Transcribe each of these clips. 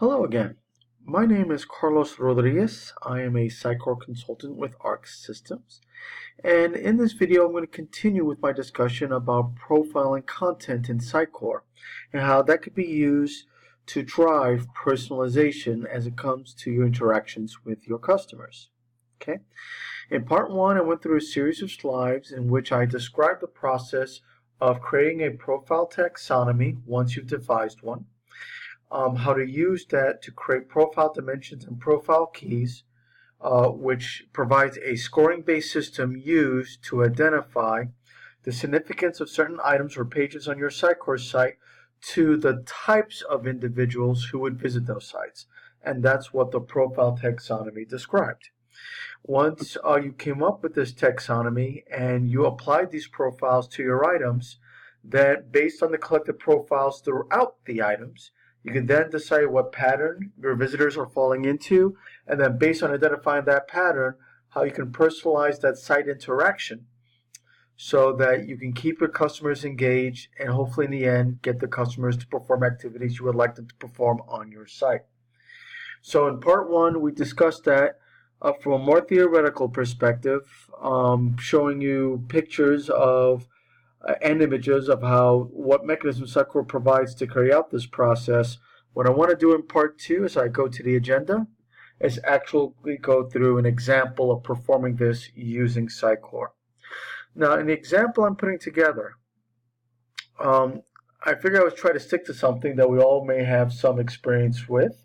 Hello again. My name is Carlos Rodriguez. I am a Sitecore consultant with ARC Systems. And in this video, I'm going to continue with my discussion about profiling content in Sitecore and how that could be used to drive personalization as it comes to your interactions with your customers. Okay. In part one, I went through a series of slides in which I described the process of creating a profile taxonomy once you've devised one. How to use that to create profile dimensions and profile keys, which provides a scoring-based system used to identify the significance of certain items or pages on your Sitecore site to the types of individuals who would visit those sites. And that's what the profile taxonomy described. Once you came up with this taxonomy and you applied these profiles to your items, then based on the collected profiles throughout the items, you can then decide what pattern your visitors are falling into, and then based on identifying that pattern, how you can personalize that site interaction so that you can keep your customers engaged and hopefully in the end get the customers to perform activities you would like them to perform on your site. So in part one, we discussed that from a more theoretical perspective, showing you pictures of and images of what mechanism Sitecore provides to carry out this process. What I want to do in part two, as I go to the agenda, is actually go through an example of performing this using Sitecore. Now, in the example I'm putting together, I figure I was trying to stick to something that we all may have some experience with.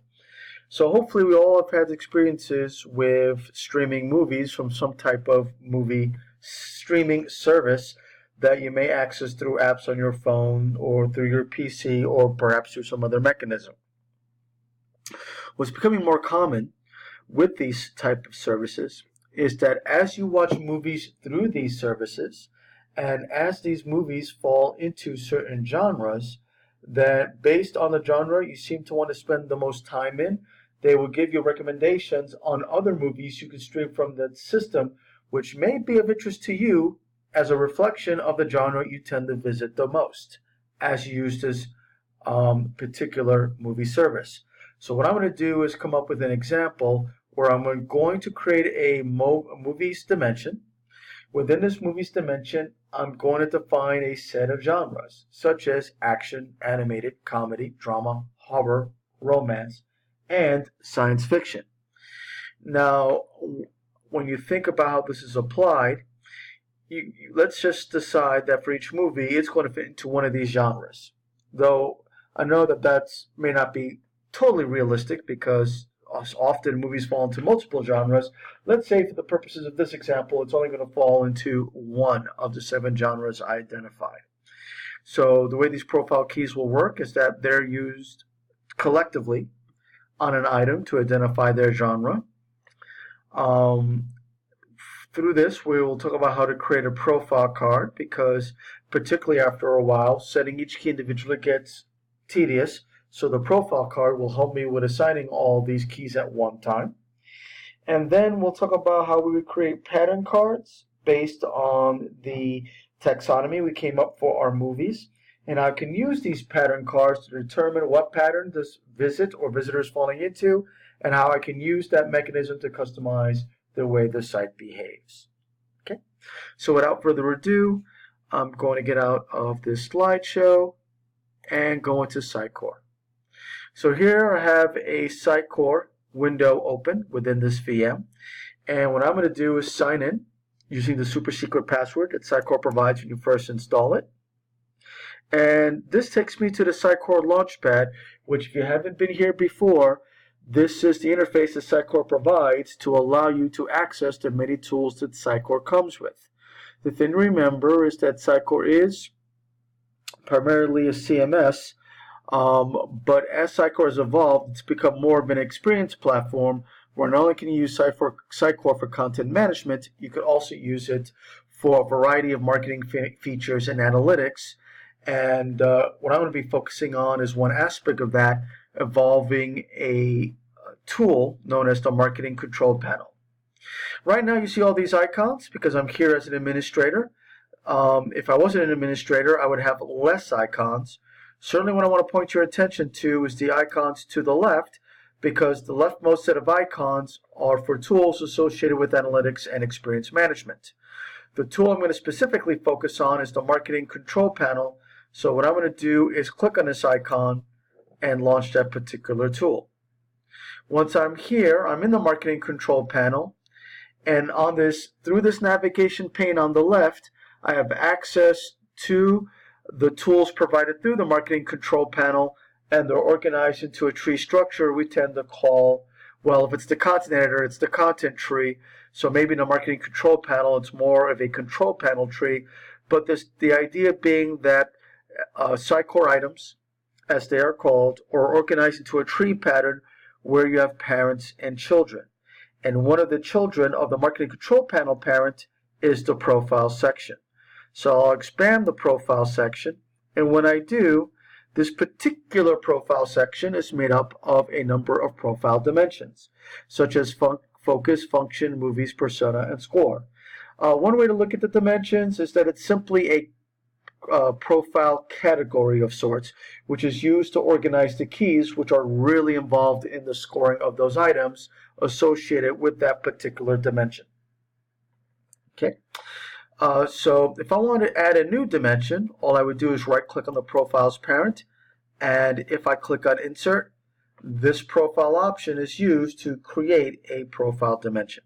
So hopefully we all have had experiences with streaming movies from some type of movie streaming service that you may access through apps on your phone or through your PC or perhaps through some other mechanism. What's becoming more common with these type of services is that as you watch movies through these services and as these movies fall into certain genres, that based on the genre you seem to want to spend the most time in, they will give you recommendations on other movies you can stream from the system which may be of interest to you as a reflection of the genre you tend to visit the most as you use this particular movie service. So what I'm going to do is come up with an example where I'm going to create a movie's dimension. Within this movie's dimension, I'm going to define a set of genres, such as action, animated, comedy, drama, horror, romance, and science fiction. Now, when you think about how this is applied, let's just decide that for each movie, it's going to fit into one of these genres. Though I know that may not be totally realistic because often movies fall into multiple genres. Let's say for the purposes of this example, it's only going to fall into one of the 7 genres I identified. So the way these profile keys will work is that they're used collectively on an item to identify their genre. Through this, we will talk about how to create a profile card because particularly after a while, setting each key individually gets tedious. So the profile card will help me with assigning all these keys at one time. And then we'll talk about how we would create pattern cards based on the taxonomy we came up for our movies. And I can use these pattern cards to determine what pattern this visit or visitor is falling into and how I can use that mechanism to customize the way the site behaves. Okay, so without further ado, I'm going to get out of this slideshow and go into Sitecore. So here I have a Sitecore window open within this VM, and what I'm going to do is sign in using the super secret password that Sitecore provides when you first install it. And this takes me to the Sitecore Launchpad, which if you haven't been here before, this is the interface that Sitecore provides to allow you to access the many tools that Sitecore comes with. The thing to remember is that Sitecore is primarily a CMS, but as Sitecore has evolved, it's become more of an experience platform where not only can you use Sitecore for content management, you could also use it for a variety of marketing features and analytics. And what I'm going to be focusing on is one aspect of that, involving a tool known as the Marketing Control Panel. Right now you see all these icons because I'm here as an administrator. If I wasn't an administrator, I would have less icons. Certainly what I want to point your attention to is the icons to the left, because the leftmost set of icons are for tools associated with analytics and experience management. The tool I'm going to specifically focus on is the marketing control panel. So what I'm going to do is click on this icon and launch that particular tool. Once I'm here, I'm in the marketing control panel, and through this navigation pane on the left, I have access to the tools provided through the marketing control panel, and they're organized into a tree structure we tend to call, well, if it's the content editor, it's the content tree. So maybe in the marketing control panel, it's more of a control panel tree. But the idea being that Sitecore items, as they are called, are organized into a tree pattern where you have parents and children. And one of the children of the marketing control panel parent is the profile section. So I'll expand the profile section, and when I do, this particular profile section is made up of a number of profile dimensions, such as focus, function, movies, persona, and score. One way to look at the dimensions is that it's simply a profile category of sorts, which is used to organize the keys which are really involved in the scoring of those items associated with that particular dimension. Okay, so if I want to add a new dimension, all I would do is right click on the profile's parent, and if I click on insert, this profile option is used to create a profile dimension.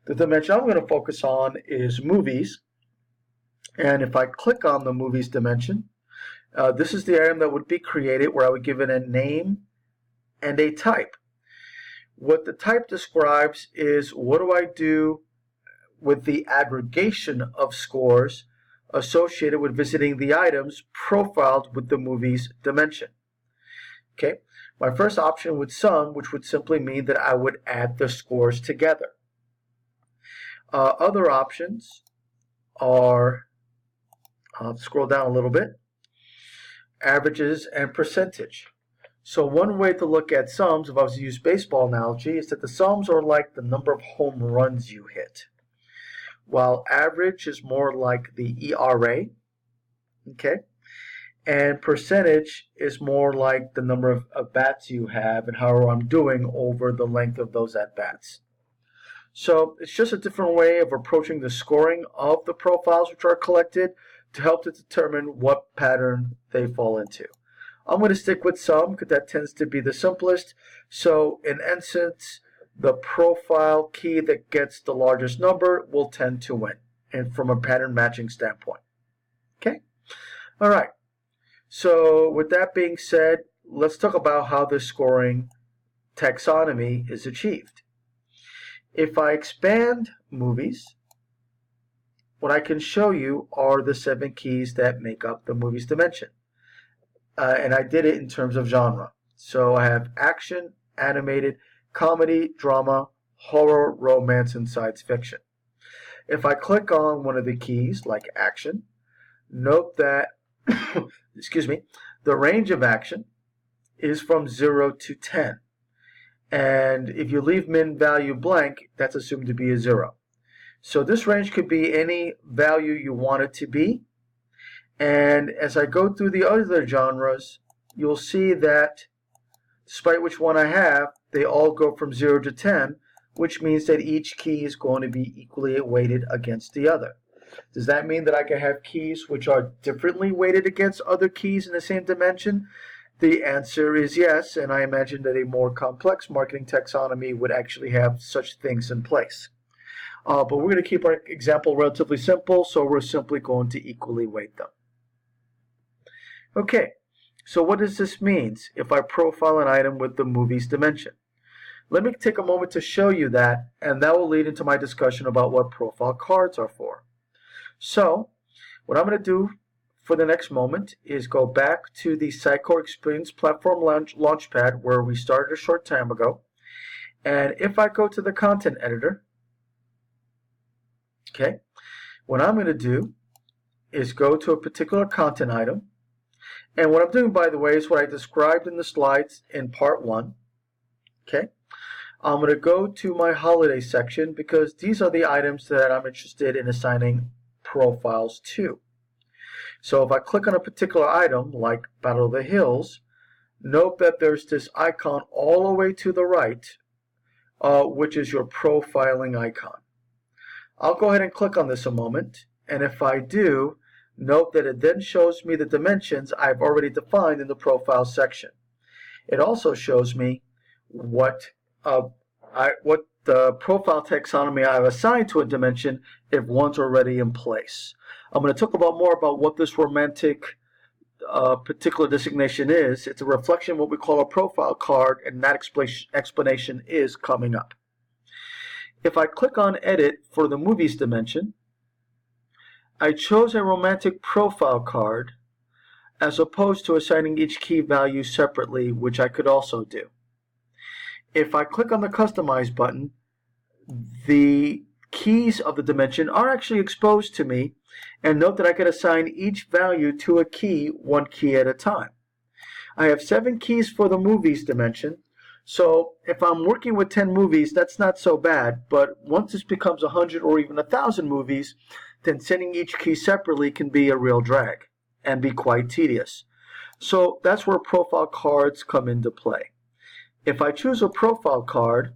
The dimension I'm going to focus on is movies. And if I click on the movies dimension, this is the item that would be created where I would give it a name and a type. What the type describes is what do I do with the aggregation of scores associated with visiting the items profiled with the movies dimension. Okay, my first option would sum, which would simply mean that I would add the scores together. Other options are, I'll scroll down a little bit, averages and percentage. So one way to look at sums, if I was to use baseball analogy, is that the sums are like the number of home runs you hit, while average is more like the ERA, okay? And percentage is more like the number of at-bats you have and how I'm doing over the length of those at-bats. So it's just a different way of approaching the scoring of the profiles which are collected to help to determine what pattern they fall into. I'm going to stick with sum because that tends to be the simplest. So in essence, the profile key that gets the largest number will tend to win, and from a pattern matching standpoint. Okay? All right. So with that being said, let's talk about how this scoring taxonomy is achieved. If I expand movies, what I can show you are the 7 keys that make up the movies dimension. And I did it in terms of genre. So I have action, animated, comedy, drama, horror, romance, and science fiction. If I click on one of the keys, like action, note that excuse me, the range of action is from 0 to 10. And if you leave min value blank, that's assumed to be a 0. So this range could be any value you want it to be. And as I go through the other genres, you'll see that despite which one I have, they all go from 0 to 10, which means that each key is going to be equally weighted against the other. Does that mean that I can have keys which are differently weighted against other keys in the same dimension? The answer is yes, and I imagine that a more complex marketing taxonomy would actually have such things in place. But we're going to keep our example relatively simple, so we're simply going to equally weight them. Okay, so what does this mean if I profile an item with the movies dimension? Let me take a moment to show you that, and that will lead into my discussion about what profile cards are for. So, what I'm going to do for the next moment is go back to the Sitecore Experience Platform Launchpad where we started a short time ago. And if I go to the content editor, okay, what I'm going to do is go to a particular content item. And what I'm doing, by the way, is what I described in the slides in part 1. Okay, I'm going to go to my holiday section because these are the items that I'm interested in assigning profiles to. So if I click on a particular item like Battle of the Hills, note that there's this icon all the way to the right, which is your profiling icon. I'll go ahead and click on this a moment, and if I do, note that it then shows me the dimensions I've already defined in the profile section. It also shows me what the profile taxonomy I've assigned to a dimension if one's already in place. I'm going to talk about more about what this romantic particular designation is. It's a reflection of what we call a profile card, and that explanation is coming up. If I click on Edit for the movies dimension, I chose a romantic profile card as opposed to assigning each key value separately, which I could also do. If I click on the Customize button, the keys of the dimension are actually exposed to me, and note that I can assign each value to a key, one key at a time. I have 7 keys for the movies dimension, so if I'm working with 10 movies, that's not so bad, but once this becomes 100 or even 1,000 movies, then setting each key separately can be a real drag and be quite tedious. So that's where profile cards come into play. If I choose a profile card,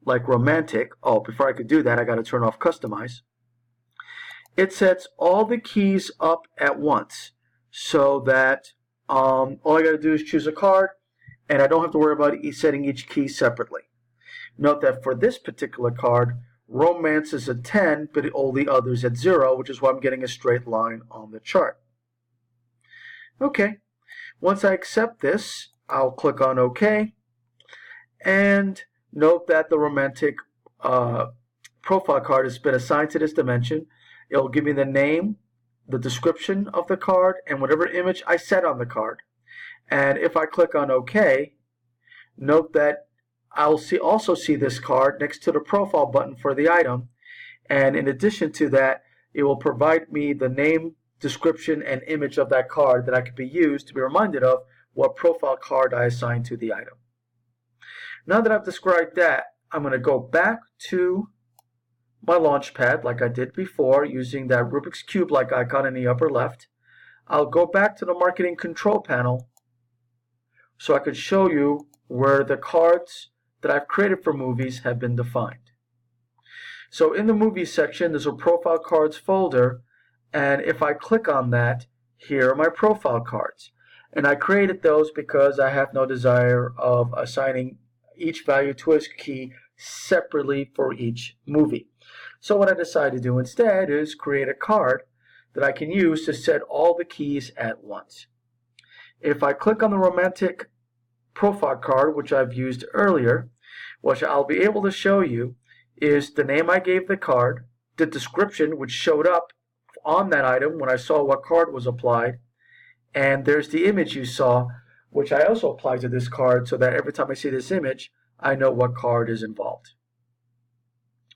like romantic, before I could do that, I got to turn off Customize. It sets all the keys up at once, so that all I got to do is choose a card, and I don't have to worry about setting each key separately. Note that for this particular card, romance is at 10, but all the others at 0, which is why I'm getting a straight line on the chart. Okay, once I accept this, I'll click on OK, and note that the romantic profile card has been assigned to this dimension. It'll give me the name, the description of the card, and whatever image I set on the card. And if I click on OK, note that I'll also see this card next to the profile button for the item. And in addition to that, it will provide me the name, description, and image of that card that I could be used to be reminded of what profile card I assigned to the item. Now that I've described that, I'm going to go back to my Launchpad like I did before using that Rubik's Cube-like icon in the upper left. I'll go back to the Marketing Control Panel so I could show you where the cards that I've created for movies have been defined. So in the Movies section, there's a Profile Cards folder, and if I click on that, here are my profile cards. And I created those because I have no desire of assigning each value to a key separately for each movie. So what I decided to do instead is create a card that I can use to set all the keys at once. If I click on the romantic profile card, which I've used earlier, what I'll be able to show you is the name I gave the card, the description which showed up on that item when I saw what card was applied, and there's the image you saw, which I also applied to this card so that every time I see this image, I know what card is involved.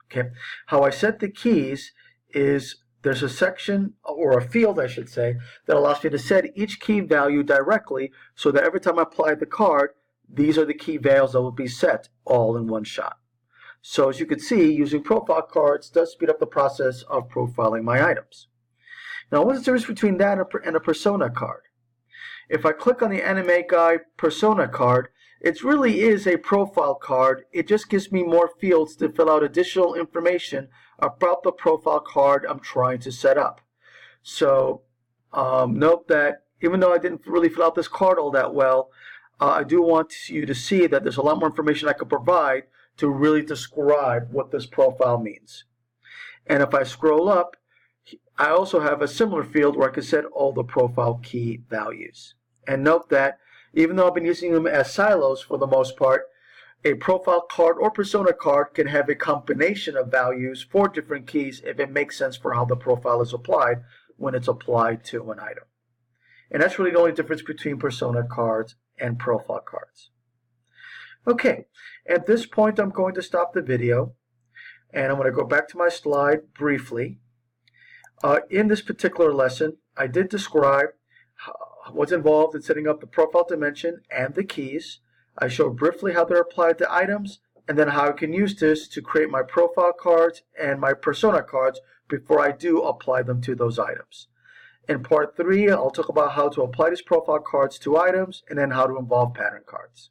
Okay, how I set the keys is there's a section, or a field I should say, that allows me to set each key value directly so that every time I apply the card, these are the key values that will be set all in one shot. So as you can see, using profile cards does speed up the process of profiling my items. Now what's the difference between that and a persona card? If I click on the Anime Guy persona card, it really is a profile card. It just gives me more fields to fill out additional information about the profile card I'm trying to set up. So note that even though I didn't really fill out this card all that well, I do want you to see that there's a lot more information I could provide to really describe what this profile means. And if I scroll up, I also have a similar field where I can set all the profile key values. And note that even though I've been using them as silos for the most part, a profile card or persona card can have a combination of values for different keys if it makes sense for how the profile is applied when it's applied to an item. And that's really the only difference between persona cards and profile cards. Okay, at this point I'm going to stop the video and I'm going to go back to my slide briefly. In this particular lesson, I did describe what's involved in setting up the profile dimension and the keys. I showed briefly how they're applied to items, and then how I can use this to create my profile cards and my persona cards before I do apply them to those items. In part 3, I'll talk about how to apply these profile cards to items and then how to involve pattern cards.